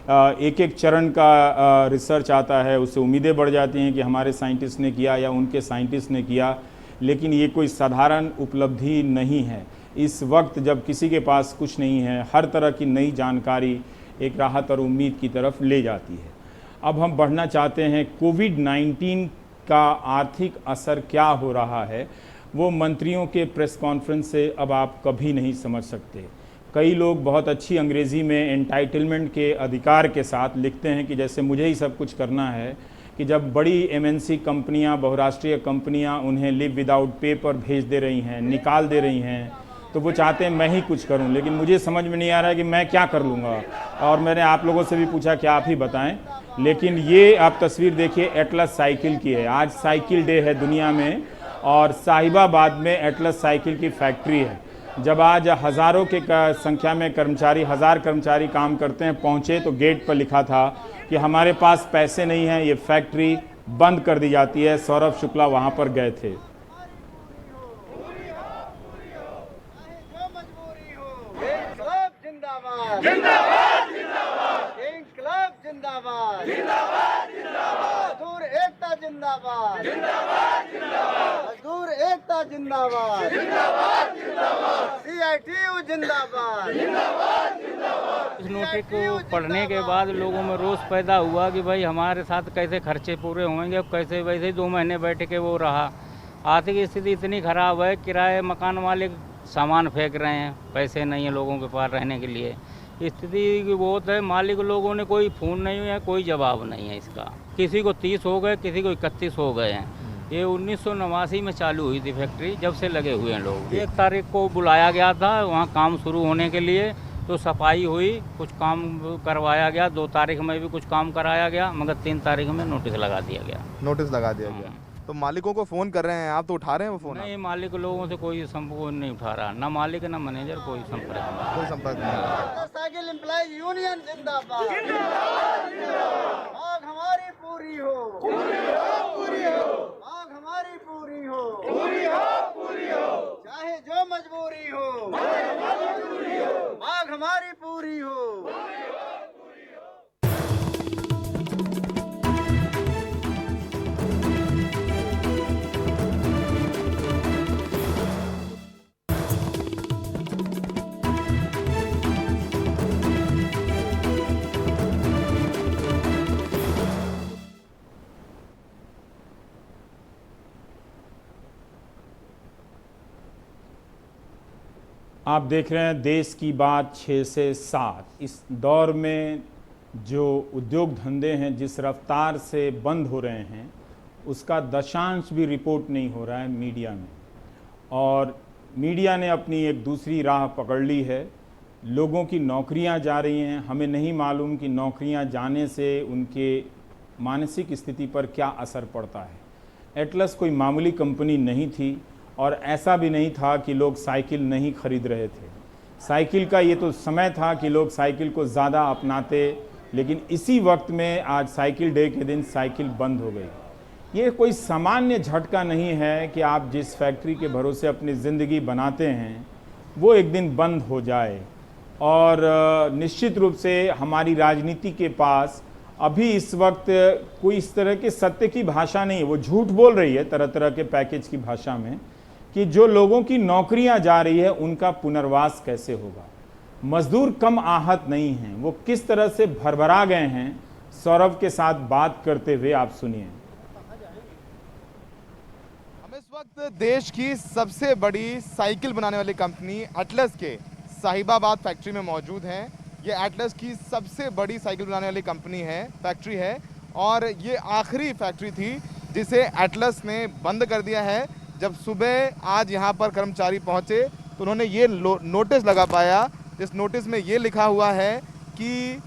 एक एक चरण का रिसर्च आता है, उससे उम्मीदें बढ़ जाती हैं कि हमारे साइंटिस्ट ने किया या उनके साइंटिस्ट ने किया, लेकिन ये कोई साधारण उपलब्धि नहीं है। इस वक्त जब किसी के पास कुछ नहीं है, हर तरह की नई जानकारी एक राहत और उम्मीद की तरफ ले जाती है। अब हम बढ़ना चाहते हैं कोविड-19 का आर्थिक असर क्या हो रहा है, वो मंत्रियों के प्रेस कॉन्फ्रेंस से अब आप कभी नहीं समझ सकते। कई लोग बहुत अच्छी अंग्रेज़ी में एंटाइटलमेंट के अधिकार के साथ लिखते हैं कि जैसे मुझे ही सब कुछ करना है, कि जब बड़ी एमएनसी कंपनियां, बहुराष्ट्रीय कंपनियां उन्हें लिव विदाउट पे पर भेज दे रही हैं, निकाल दे रही हैं, तो वो चाहते हैं मैं ही कुछ करूं। लेकिन मुझे समझ में नहीं आ रहा है कि मैं क्या कर लूँगा। और मैंने आप लोगों से भी पूछा कि आप ही बताएं। लेकिन ये आप तस्वीर देखिए, एटलस साइकिल की है। आज साइकिल डे है दुनिया में और साहिबाबाद में एटलस साइकिल की फैक्ट्री है। जब आज हज़ारों के संख्या में कर्मचारी, 1000 कर्मचारी काम करते हैं, पहुँचे तो गेट पर लिखा था कि हमारे पास पैसे नहीं हैं, ये फैक्ट्री बंद कर दी जाती है। सौरभ शुक्ला वहाँ पर गए थे। मजदूर एकता जिंदाबाद, मजदूर एकता जिंदाबाद, CITU जिंदाबाद। इस नोटिस को पढ़ने के बाद लोगों में रोष पैदा हुआ कि भाई हमारे साथ कैसे खर्चे पूरे होंगे, कैसे वैसे 2 महीने बैठ के वो रहा। आर्थिक स्थिति इतनी खराब है, किराए मकान मालिक सामान फेंक रहे हैं, पैसे नहीं है लोगों के पास रहने के लिए। स्थिति बहुत है। मालिक लोगों ने कोई फ़ोन नहीं है, कोई जवाब नहीं है इसका। किसी को 30 हो गए, किसी को 31 हो गए हैं। ये 1989 में चालू हुई थी फैक्ट्री, जब से लगे हुए हैं लोग। 1 तारीख को बुलाया गया था वहाँ काम शुरू होने के लिए, तो सफाई हुई, कुछ काम करवाया गया। 2 तारीख में भी कुछ काम कराया गया, मगर 3 तारीख में नोटिस लगा दिया गया। नोटिस लगा दिया गया। तो मालिकों को फ़ोन कर रहे हैं आप, तो उठा रहे हैं वो फ़ोन? नहीं, मालिक लोगों से कोई संपर्क नहीं उठा रहा, ना मालिक ना मैनेजर, कोई संपर्क नहीं। साइकिल एम्प्लॉइज यूनियन जिंदाबाद, मांग हमारी पूरी हो, मांग हमारी पूरी हो। चाहे जो मजबूरी हो, मांग हमारी पूरी हो। आप देख रहे हैं देश की बात 6 से 7। इस दौर में जो उद्योग धंधे हैं जिस रफ्तार से बंद हो रहे हैं उसका दशांश भी रिपोर्ट नहीं हो रहा है मीडिया में, और मीडिया ने अपनी एक दूसरी राह पकड़ ली है। लोगों की नौकरियां जा रही हैं, हमें नहीं मालूम कि नौकरियां जाने से उनके मानसिक स्थिति पर क्या असर पड़ता है। एटलस कोई मामूली कंपनी नहीं थी, और ऐसा भी नहीं था कि लोग साइकिल नहीं खरीद रहे थे। साइकिल का ये तो समय था कि लोग साइकिल को ज़्यादा अपनाते, लेकिन इसी वक्त में आज साइकिल डे के दिन साइकिल बंद हो गई। ये कोई सामान्य झटका नहीं है कि आप जिस फैक्ट्री के भरोसे अपनी ज़िंदगी बनाते हैं वो एक दिन बंद हो जाए। और निश्चित रूप से हमारी राजनीति के पास अभी इस वक्त कोई इस तरह के सत्य की भाषा नहीं है। वो झूठ बोल रही है तरह तरह के पैकेज की भाषा में कि जो लोगों की नौकरियां जा रही है उनका पुनर्वास कैसे होगा। मजदूर कम आहत नहीं हैं, वो किस तरह से भरभरा गए हैं। सौरभ के साथ बात करते हुए आप सुनिए। हम इस वक्त देश की सबसे बड़ी साइकिल बनाने वाली कंपनी एटलस के साहिबाबाद फैक्ट्री में मौजूद हैं। ये एटलस की सबसे बड़ी साइकिल बनाने वाली कंपनी है, फैक्ट्री है, और ये आखिरी फैक्ट्री थी जिसे एटलस ने बंद कर दिया है। जब सुबह आज यहाँ पर कर्मचारी पहुँचे तो उन्होंने ये नोटिस लगा पाया, जिस नोटिस में ये लिखा हुआ है कि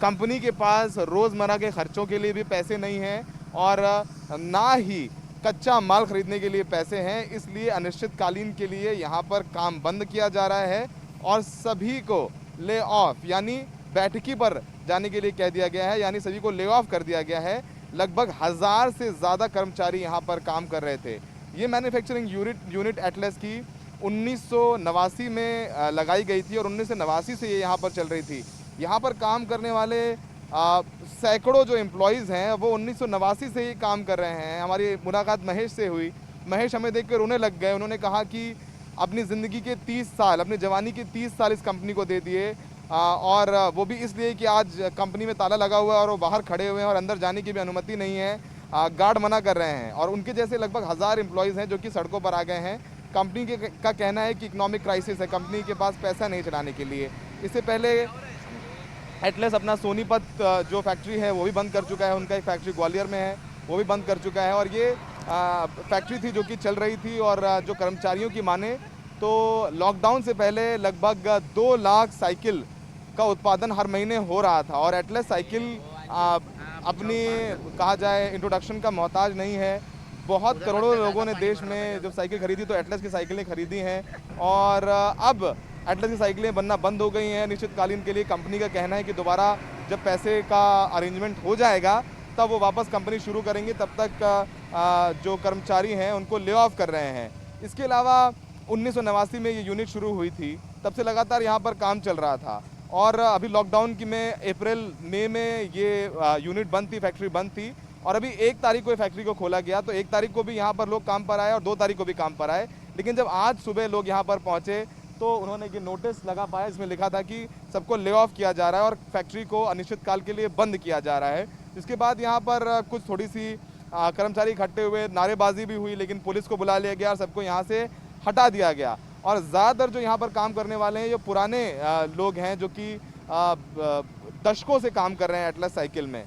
कंपनी के पास रोज़मर्रा के खर्चों के लिए भी पैसे नहीं हैं और ना ही कच्चा माल खरीदने के लिए पैसे हैं, इसलिए अनिश्चितकालीन के लिए यहाँ पर काम बंद किया जा रहा है और सभी को ले ऑफ यानी बैठकी पर जाने के लिए कह दिया गया है, यानी सभी को ले ऑफ कर दिया गया है। लगभग 1000 से ज़्यादा कर्मचारी यहाँ पर काम कर रहे थे। ये मैन्युफैक्चरिंग यूनिट एटलस की 1989 में लगाई गई थी और 1989 से ये यहाँ पर चल रही थी। यहाँ पर काम करने वाले सैकड़ों जो एम्प्लॉयज़ हैं वो 1989 से ही काम कर रहे हैं। हमारी मुलाकात महेश से हुई। महेश हमें देख कर रोने लग गए। उन्होंने कहा कि अपनी ज़िंदगी के 30 साल, अपनी जवानी के 30 साल इस कंपनी को दे दिए, और वो भी इसलिए कि आज कंपनी में ताला लगा हुआ है और वो बाहर खड़े हुए हैं और अंदर जाने की भी अनुमति नहीं है, गार्ड मना कर रहे हैं। और उनके जैसे लगभग 1000 एम्प्लॉयज़ हैं जो कि सड़कों पर आ गए हैं। कंपनी का कहना है कि इकोनॉमिक क्राइसिस है, कंपनी के पास पैसा नहीं चलाने के लिए। इससे पहले एटलस अपना सोनीपत जो फैक्ट्री है वो भी बंद कर चुका है, उनका एक फैक्ट्री ग्वालियर में है वो भी बंद कर चुका है। और ये फैक्ट्री थी जो कि चल रही थी, और जो कर्मचारियों की माने तो लॉकडाउन से पहले लगभग 2 लाख साइकिल का उत्पादन हर महीने हो रहा था। और एटलस साइकिल अपनी कहा जाए इंट्रोडक्शन का मोहताज नहीं है। बहुत करोड़ों लोगों ने देश में जब साइकिल खरीदी तो एटलस की साइकिलें खरीदी हैं, और अब एटलस की साइकिलें बनना बंद हो गई हैं निश्चितकालीन के लिए। कंपनी का कहना है कि दोबारा जब पैसे का अरेंजमेंट हो जाएगा तब वो वापस कंपनी शुरू करेंगे, तब तक जो कर्मचारी हैं उनको ले ऑफ कर रहे हैं। इसके अलावा 1989 में ये यूनिट शुरू हुई थी, तब से लगातार यहाँ पर काम चल रहा था। और अभी लॉकडाउन की में अप्रैल मई में ये यूनिट बंद थी, फैक्ट्री बंद थी, और अभी 1 तारीख को फैक्ट्री को खोला गया। तो 1 तारीख को भी यहाँ पर लोग काम पर आए और 2 तारीख को भी काम पर आए। लेकिन जब आज सुबह लोग यहाँ पर पहुँचे तो उन्होंने ये नोटिस लगा पाया, इसमें लिखा था कि सबको ले ऑफ किया जा रहा है और फैक्ट्री को अनिश्चितकाल के लिए बंद किया जा रहा है। इसके बाद यहाँ पर कुछ थोड़ी सी कर्मचारी इकट्ठे हुए, नारेबाजी भी हुई, लेकिन पुलिस को बुला लिया गया और सबको यहाँ से हटा दिया गया। और ज़्यादातर जो यहाँ पर काम करने वाले हैं ये पुराने लोग हैं जो कि दशकों से काम कर रहे हैं एटलस साइकिल में।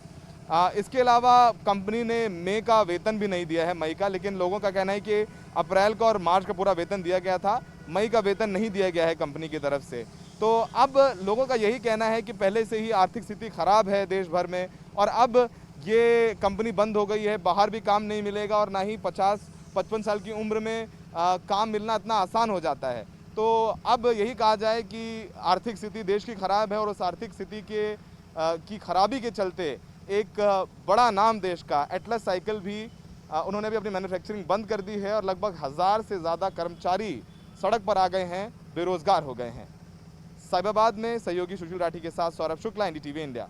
इसके अलावा कंपनी ने मई का वेतन भी नहीं दिया है, मई का, लेकिन लोगों का कहना है कि अप्रैल का और मार्च का पूरा वेतन दिया गया था, मई का वेतन नहीं दिया गया है कंपनी की तरफ से। तो अब लोगों का यही कहना है कि पहले से ही आर्थिक स्थिति खराब है देश भर में, और अब ये कंपनी बंद हो गई है, बाहर भी काम नहीं मिलेगा और ना ही 50-55 साल की उम्र में काम मिलना इतना आसान हो जाता है। तो अब यही कहा जाए कि आर्थिक स्थिति देश की खराब है और उस आर्थिक स्थिति की खराबी के चलते एक बड़ा नाम देश का एटलस साइकिल भी उन्होंने भी अपनी मैन्युफैक्चरिंग बंद कर दी है और लगभग 1000 से ज़्यादा कर्मचारी सड़क पर आ गए हैं, बेरोजगार हो गए हैं। साहिबाबाद में सहयोगी सुशील राठी के साथ सौरभ शुक्ला, एनडीटीवी इंडिया।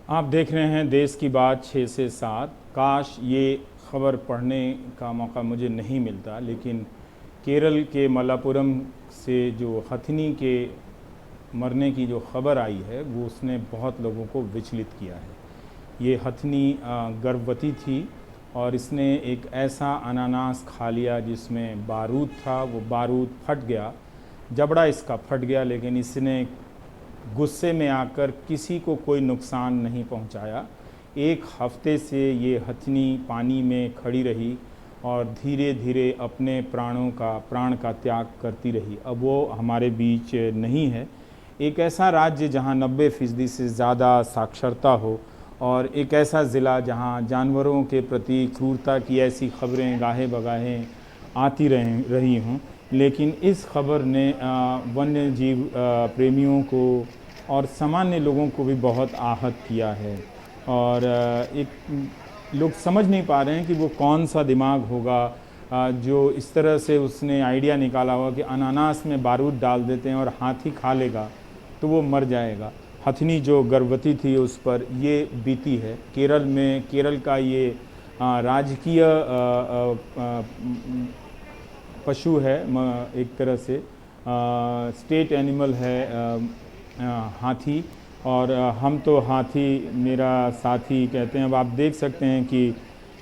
आप देख रहे हैं देश की बात 6 से 7। काश ये खबर पढ़ने का मौका मुझे नहीं मिलता, लेकिन केरल के मलापुरम से जो हथनी के मरने की जो खबर आई है वो उसने बहुत लोगों को विचलित किया है। ये हथनी गर्भवती थी और इसने एक ऐसा अनानास खा लिया जिसमें बारूद था। वो बारूद फट गया, जबड़ा इसका फट गया, लेकिन इसने गुस्से में आकर किसी को कोई नुकसान नहीं पहुंचाया। 1 हफ्ते से ये हथनी पानी में खड़ी रही और धीरे धीरे अपने प्राण का त्याग करती रही। अब वो हमारे बीच नहीं है। एक ऐसा राज्य जहां 90% से ज़्यादा साक्षरता हो और एक ऐसा ज़िला जहां जानवरों के प्रति क्रूरता की ऐसी खबरें गाहे बगाहे आती रही हों, लेकिन इस खबर ने वन्य जीव प्रेमियों को और सामान्य लोगों को भी बहुत आहत किया है। और एक लोग समझ नहीं पा रहे हैं कि वो कौन सा दिमाग होगा जो इस तरह से उसने आइडिया निकाला होगा कि अनानास में बारूद डाल देते हैं और हाथी खा लेगा तो वो मर जाएगा। हथनी जो गर्भवती थी उस पर ये बीती है। केरल का ये राजकीय पशु है, एक तरह से स्टेट एनिमल है हाथी। और हम तो हाथी मेरा साथी कहते हैं। अब आप देख सकते हैं कि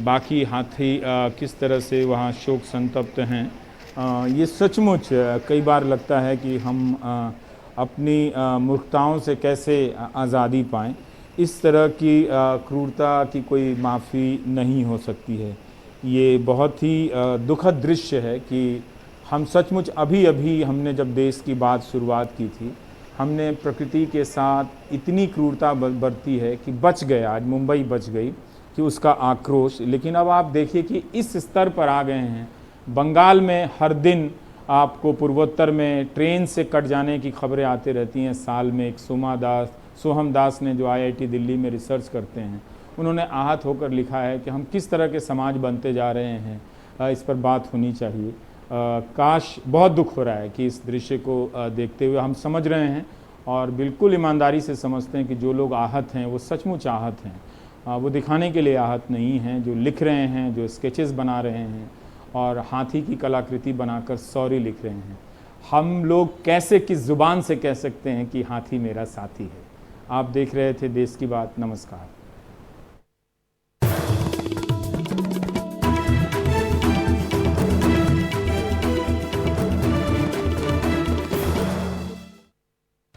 बाकी हाथी किस तरह से वहाँ शोक संतप्त हैं। ये सचमुच कई बार लगता है कि हम अपनी मूर्खताओं से कैसे आज़ादी पाएं। इस तरह की क्रूरता की कोई माफ़ी नहीं हो सकती है। ये बहुत ही दुखद दृश्य है कि हम सचमुच अभी हमने जब देश की बात शुरुआत की थी, हमने प्रकृति के साथ इतनी क्रूरता बरती है कि बच गए, आज मुंबई बच गई कि उसका आक्रोश। लेकिन अब आप देखिए कि इस स्तर पर आ गए हैं। बंगाल में हर दिन आपको पूर्वोत्तर में ट्रेन से कट जाने की खबरें आती रहती हैं। साल में एक सोहम दास ने जो IIT दिल्ली में रिसर्च करते हैं, उन्होंने आहत होकर लिखा है कि हम किस तरह के समाज बनते जा रहे हैं, इस पर बात होनी चाहिए। काश, बहुत दुख हो रहा है कि इस दृश्य को देखते हुए हम समझ रहे हैं और बिल्कुल ईमानदारी से समझते हैं कि जो लोग आहत हैं वो सचमुच आहत हैं। वो दिखाने के लिए आहत नहीं हैं। जो लिख रहे हैं, जो स्केचेस बना रहे हैं और हाथी की कलाकृति बनाकर सॉरी लिख रहे हैं, हम लोग कैसे किस ज़ुबान से कह सकते हैं कि हाथी मेरा साथी है। आप देख रहे थे देश की बात। नमस्कार।